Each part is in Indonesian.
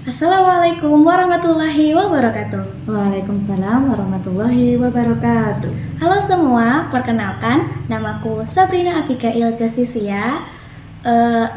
Assalamualaikum warahmatullahi wabarakatuh. Waalaikumsalam warahmatullahi wabarakatuh. Halo semua, perkenalkan namaku Sabrina Abigail Justisia.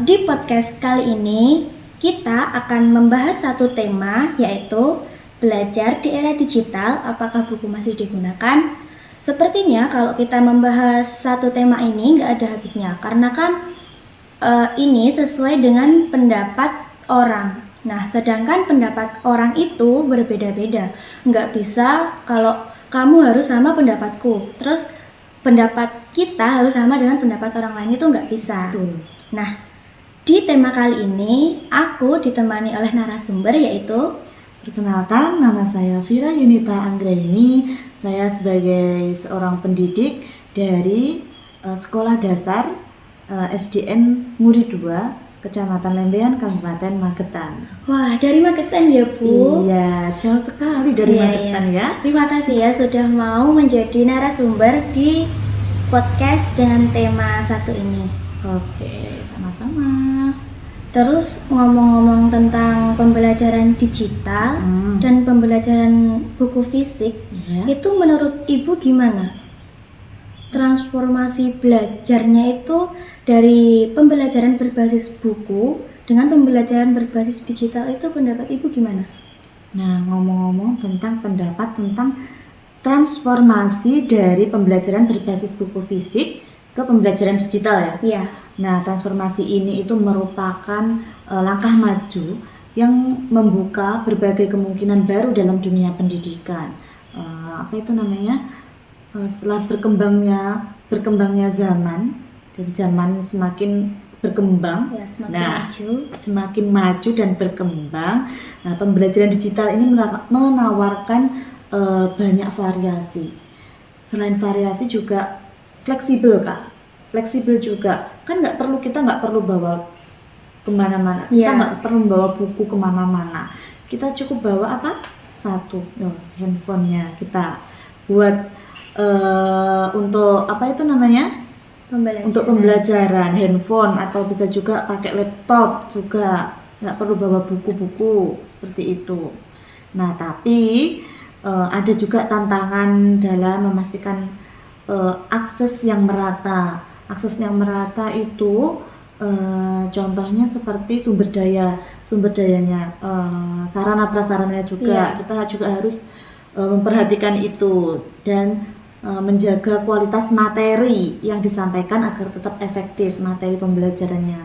Di podcast kali ini kita akan membahas satu tema, yaitu belajar di era digital, apakah buku masih digunakan? Sepertinya kalau kita membahas satu tema ini nggak ada habisnya, karena kan ini sesuai dengan pendapat orang. Nah, sedangkan pendapat orang itu berbeda-beda. Nggak bisa kalau kamu harus sama pendapatku, terus pendapat kita harus sama dengan pendapat orang lain, itu nggak bisa. Betul. Nah, di tema kali ini aku ditemani oleh narasumber, yaitu Perkenalkan, nama saya Vira Yunita Anggraini. Saya sebagai seorang pendidik dari Sekolah Dasar SDN Muri 2, Kecamatan Lembean, Kabupaten Magetan. Wah, dari Magetan ya, Bu? Iya, jauh sekali dari Iya, Magetan iya. ya. Terima kasih ya sudah mau menjadi narasumber di podcast dengan tema satu ini. Oke, sama-sama. Terus ngomong-ngomong tentang pembelajaran digital dan pembelajaran buku fisik, Iya. itu menurut Ibu gimana? Transformasi belajarnya itu dari pembelajaran berbasis buku dengan pembelajaran berbasis digital, itu pendapat Ibu gimana? Nah, ngomong-ngomong tentang pendapat tentang transformasi dari pembelajaran berbasis buku fisik ke pembelajaran digital ya. Iya. Nah, transformasi ini itu merupakan langkah maju yang membuka berbagai kemungkinan baru dalam dunia pendidikan. Apa itu namanya? Setelah berkembangnya zaman dan zaman semakin berkembang, Ya, semakin maju. maju dan berkembang. Nah, pembelajaran digital ini menawarkan banyak variasi. Selain variasi juga fleksibel, Kak. Fleksibel juga. Kan kita nggak perlu bawa kemana-mana. Kita Iya. nggak perlu bawa buku kemana-mana. Kita cukup bawa apa? Satu, handphonenya kita buat untuk apa itu namanya? Untuk pembelajaran handphone, atau bisa juga pakai laptop juga, nggak perlu bawa buku-buku seperti itu. Nah, tapi ada juga tantangan dalam memastikan akses yang merata. Akses yang merata itu contohnya seperti sumber dayanya, sarana prasarananya juga. Iya. Kita juga harus memperhatikan itu dan menjaga kualitas materi yang disampaikan agar tetap efektif materi pembelajarannya.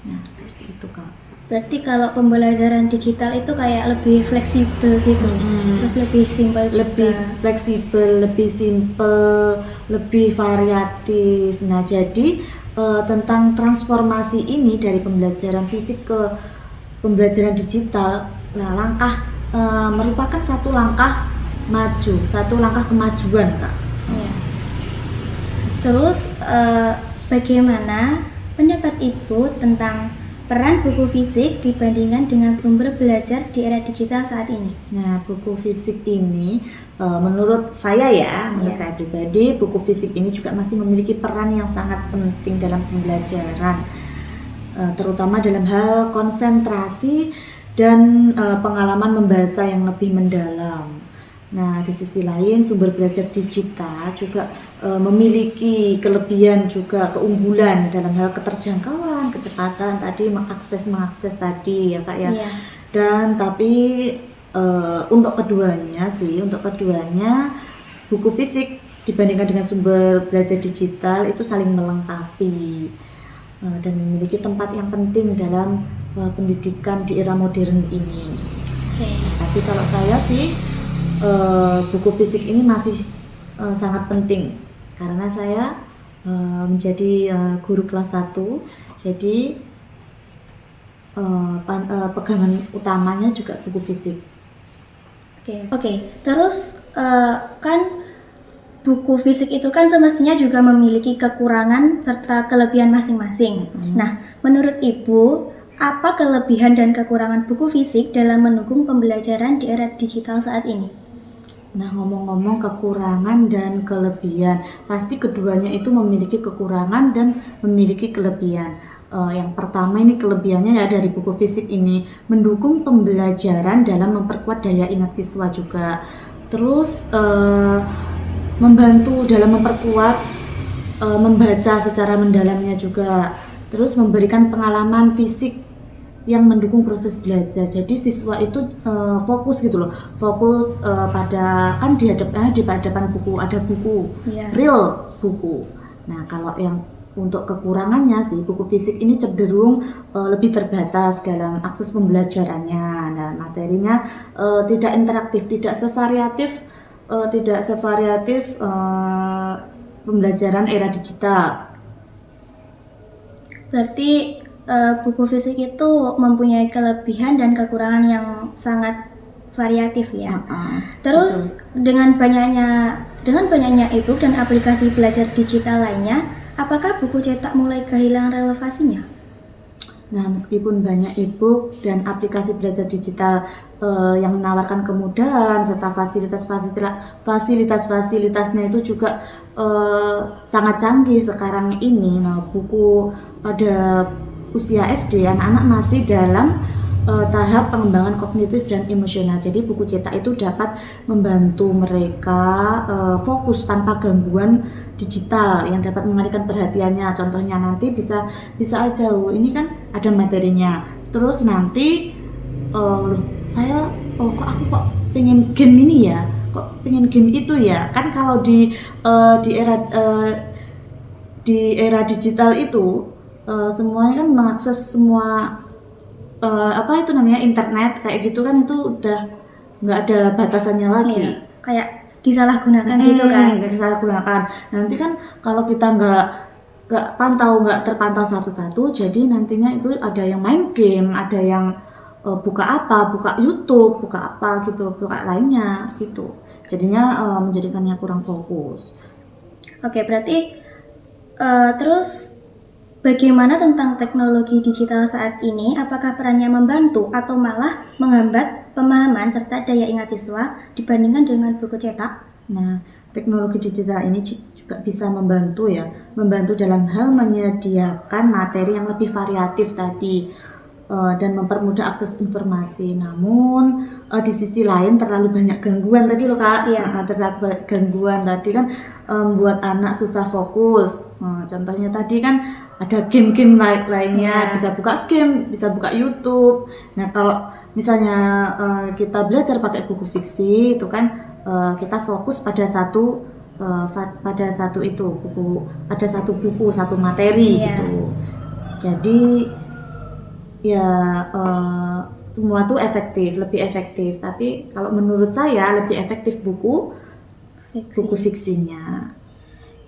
Nah, seperti itu, Kak. Berarti kalau pembelajaran digital itu kayak lebih fleksibel gitu, terus lebih simpel juga. Lebih fleksibel, lebih simpel, lebih variatif. Nah, jadi tentang transformasi ini dari pembelajaran fisik ke pembelajaran digital, nah merupakan satu langkah maju, satu langkah kemajuan, Kak. Ya. Terus bagaimana pendapat Ibu tentang peran buku fisik dibandingkan dengan sumber belajar di era digital saat ini? Nah, buku fisik ini menurut saya pribadi, buku fisik ini juga masih memiliki peran yang sangat penting dalam pembelajaran, terutama dalam hal konsentrasi dan pengalaman membaca yang lebih mendalam. Nah, di sisi lain sumber belajar digital juga memiliki kelebihan juga keunggulan dalam hal keterjangkauan, kecepatan tadi, mengakses tadi ya, Kak ya. Iya. Dan tapi untuk keduanya buku fisik dibandingkan dengan sumber belajar digital itu saling melengkapi dan memiliki tempat yang penting dalam pendidikan di era modern ini. Okay. Tapi kalau saya sih buku fisik ini masih sangat penting karena saya menjadi guru kelas 1, jadi pegangan utamanya juga buku fisik. Oke. Terus kan buku fisik itu kan semestinya juga memiliki kekurangan serta kelebihan masing-masing. Nah, menurut Ibu, apa kelebihan dan kekurangan buku fisik dalam mendukung pembelajaran di era digital saat ini? Nah, ngomong-ngomong kekurangan dan kelebihan, pasti keduanya itu memiliki kekurangan dan memiliki kelebihan. Yang pertama ini kelebihannya ya dari buku fisik ini, mendukung pembelajaran dalam memperkuat daya ingat siswa juga. Terus membantu dalam memperkuat membaca secara mendalamnya juga. Terus memberikan pengalaman fisik yang mendukung proses belajar. Jadi siswa itu fokus gitu loh, fokus pada kan di hadapan buku, ada buku, real buku. Nah kalau yang untuk kekurangannya sih, buku fisik ini cenderung lebih terbatas dalam akses pembelajarannya. Nah materinya tidak interaktif, tidak sevariatif pembelajaran era digital. Berarti buku fisik itu mempunyai kelebihan dan kekurangan yang sangat variatif ya. Terus betul. dengan banyaknya e-book dan aplikasi belajar digital lainnya, apakah buku cetak mulai kehilangan relevansinya? Nah, meskipun banyak e-book dan aplikasi belajar digital yang menawarkan kemudahan serta fasilitasnya itu juga sangat canggih sekarang ini. Nah, buku pada usia SD, anak-anak masih dalam tahap pengembangan kognitif dan emosional. Jadi buku cetak itu dapat membantu mereka fokus tanpa gangguan digital yang dapat mengalihkan perhatiannya. Contohnya nanti bisa aja, ini kan ada materinya. Terus nanti aku kok pengen game ini ya, kok pengen game itu ya. Kan kalau di era digital itu semuanya kan mengakses semua internet kayak gitu kan, itu udah nggak ada batasannya lagi. Iya, kayak disalahgunakan gitu kan. Disalahgunakan. Nanti kan kalau kita nggak terpantau satu-satu, jadi nantinya itu ada yang main game, ada yang buka YouTube, buka apa gitu, buka lainnya gitu. Jadinya menjadikannya kurang fokus. Oke, berarti terus bagaimana tentang teknologi digital saat ini? Apakah perannya membantu atau malah menghambat pemahaman serta daya ingat siswa dibandingkan dengan buku cetak? Nah, teknologi digital ini juga bisa membantu dalam hal menyediakan materi yang lebih variatif tadi dan mempermudah akses informasi. Namun di sisi lain terlalu banyak gangguan tadi loh Kak. Terlalu banyak gangguan tadi kan membuat anak susah fokus. Contohnya tadi kan ada game-game lainnya, bisa buka game, bisa buka YouTube. Nah kalau misalnya kita belajar pakai buku fiksi itu kan kita fokus pada satu buku, satu materi gitu. Jadi semua tuh lebih efektif. Tapi kalau menurut saya lebih efektif buku fiksinya.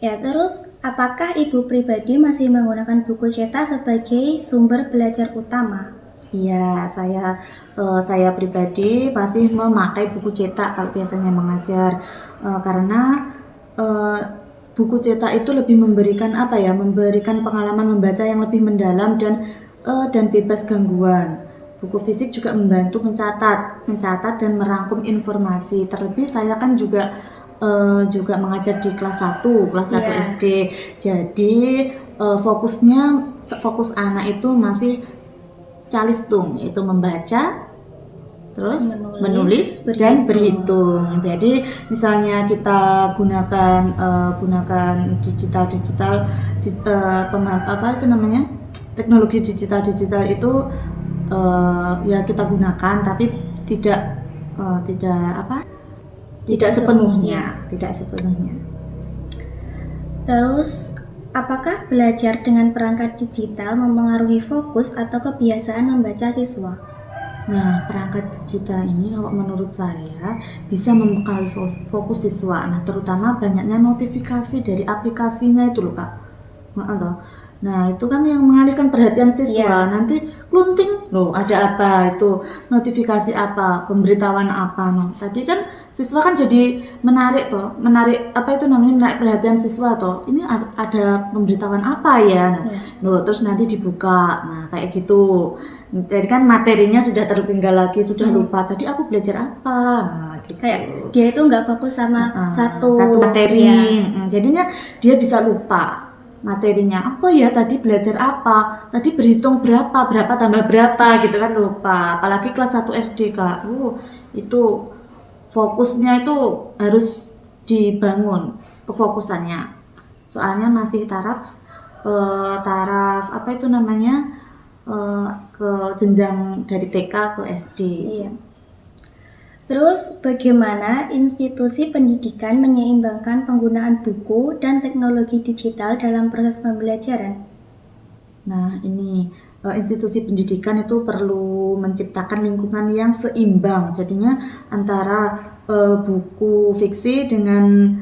Ya, terus apakah ibu pribadi masih menggunakan buku cetak sebagai sumber belajar utama? Iya, saya pribadi masih memakai buku cetak kalau biasanya mengajar karena buku cetak itu lebih memberikan pengalaman membaca yang lebih mendalam dan bebas gangguan. Buku fisik juga membantu mencatat dan merangkum informasi. Terlebih saya kan juga mengajar di kelas 1 SD. Jadi fokus anak itu masih calistung, yaitu membaca, terus menulis dan berhitung. Jadi misalnya kita gunakan teknologi digital itu kita gunakan, tapi tidak sepenuhnya. Terus, apakah belajar dengan perangkat digital mempengaruhi fokus atau kebiasaan membaca siswa? Nah, perangkat digital ini kalau menurut saya bisa mempengaruhi fokus siswa. Nah, terutama banyaknya notifikasi dari aplikasinya itu loh Kak. Nah, itu kan yang mengalihkan perhatian siswa. Nanti klunting, loh ada apa itu, notifikasi apa, pemberitahuan apa. Nah, tadi kan siswa kan jadi menarik perhatian siswa toh. Ini ada pemberitahuan apa ya? Terus nanti dibuka. Nah, kayak gitu. Jadi kan materinya sudah tertinggal lagi, sudah lupa. Tadi aku belajar apa? Nah, gitu. Kayak dia itu nggak fokus sama satu materi. Jadinya dia bisa lupa. materinya apa ya, tadi belajar apa, tadi berhitung berapa tambah berapa gitu kan, lupa. Apalagi kelas 1 SD Kak, itu fokusnya itu harus dibangun kefokusannya, soalnya masih taraf apa itu namanya, ke jenjang dari TK ke SD. Iya. Terus bagaimana institusi pendidikan menyeimbangkan penggunaan buku dan teknologi digital dalam proses pembelajaran? Nah, ini institusi pendidikan itu perlu menciptakan lingkungan yang seimbang. Jadinya antara buku fiksi dengan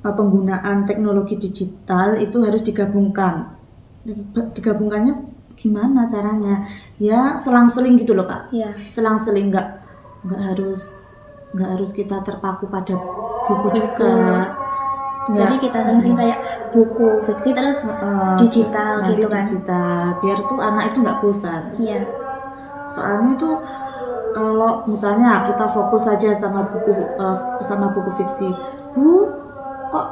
penggunaan teknologi digital itu harus digabungkan. Digabungkannya gimana caranya? Ya selang-seling gitu loh Kak. Iya. Selang-seling, nggak harus kita terpaku pada buku juga. Jadi kita sering kayak buku fiksi terus digital nanti gitu kan. Digital, biar tuh anak itu nggak bosan. Iya. Soalnya tuh kalau misalnya kita fokus saja sama buku fiksi, kok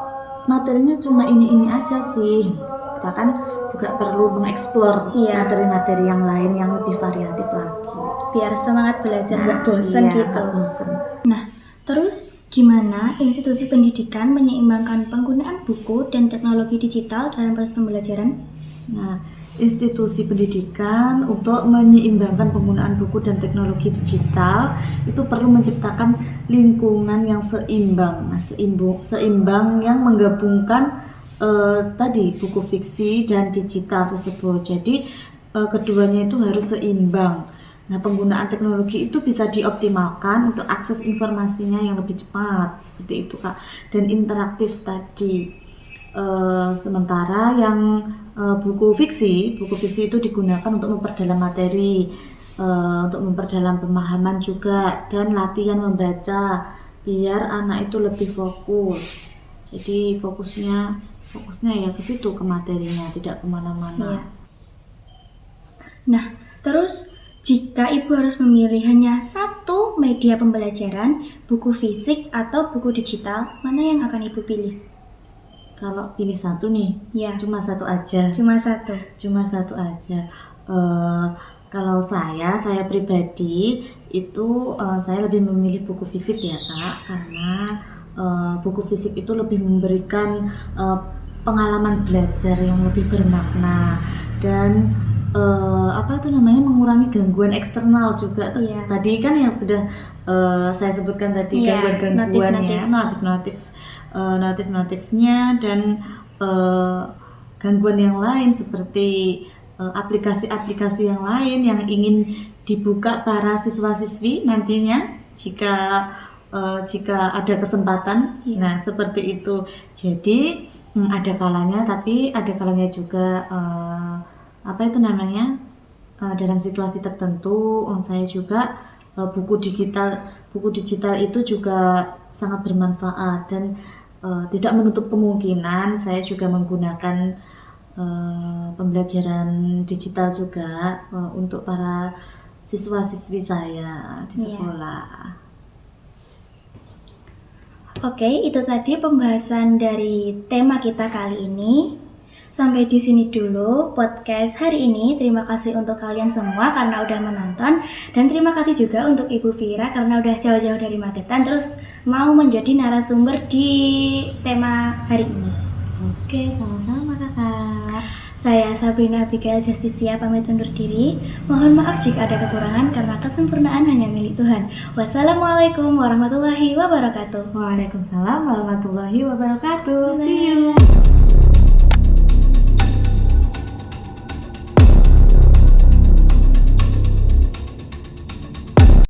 materinya cuma ini aja sih. Kita kan juga perlu mengeksplor materi-materi yang lain yang lebih variatif lagi. Biar semangat belajar nggak bosan gitu. Nggak bosan. Nah, terus gimana institusi pendidikan menyeimbangkan penggunaan buku dan teknologi digital dalam proses pembelajaran? Nah, institusi pendidikan untuk menyeimbangkan penggunaan buku dan teknologi digital itu perlu menciptakan lingkungan yang seimbang. Nah, seimbang yang menggabungkan tadi buku fiksi dan digital tersebut. Jadi keduanya itu harus seimbang. Nah, penggunaan teknologi itu bisa dioptimalkan untuk akses informasinya yang lebih cepat, seperti itu Kak, dan interaktif tadi. Sementara yang buku fiksi itu digunakan untuk memperdalam materi, untuk memperdalam pemahaman juga, dan latihan membaca biar anak itu lebih fokus. Jadi fokusnya ya ke situ, ke materinya, tidak kemana-mana. Iya. Nah, terus jika ibu harus memilih hanya satu media pembelajaran, buku fisik atau buku digital, mana yang akan ibu pilih? Kalau pilih satu nih, ya cuma satu aja. Cuma satu aja. Kalau saya pribadi itu saya lebih memilih buku fisik ya Kak, karena buku fisik itu lebih memberikan pengalaman belajar yang lebih bermakna dan mengurangi gangguan eksternal juga. Iya. Tadi kan yang sudah saya sebutkan tadi, gangguan-gangguannya, notif-notifnya dan gangguan yang lain seperti aplikasi-aplikasi yang lain yang ingin dibuka para siswa-siswi nantinya jika ada kesempatan. Iya. Nah, seperti itu. Jadi ada kalanya juga dalam situasi tertentu saya juga buku digital itu juga sangat bermanfaat dan tidak menutup kemungkinan saya juga menggunakan pembelajaran digital juga untuk para siswa-siswi saya di sekolah. Oke, itu tadi pembahasan dari tema kita kali ini. Sampai di sini dulu podcast hari ini. Terima kasih untuk kalian semua karena udah menonton, dan terima kasih juga untuk Ibu Vira karena udah jauh-jauh dari Magetan terus mau menjadi narasumber di tema hari ini. Oke, sama-sama Kakak. Saya Sabrina Abigail Justisia pamit undur diri. Mohon maaf jika ada kekurangan karena kesempurnaan hanya milik Tuhan. Wassalamualaikum warahmatullahi wabarakatuh. Waalaikumsalam warahmatullahi wabarakatuh. See you.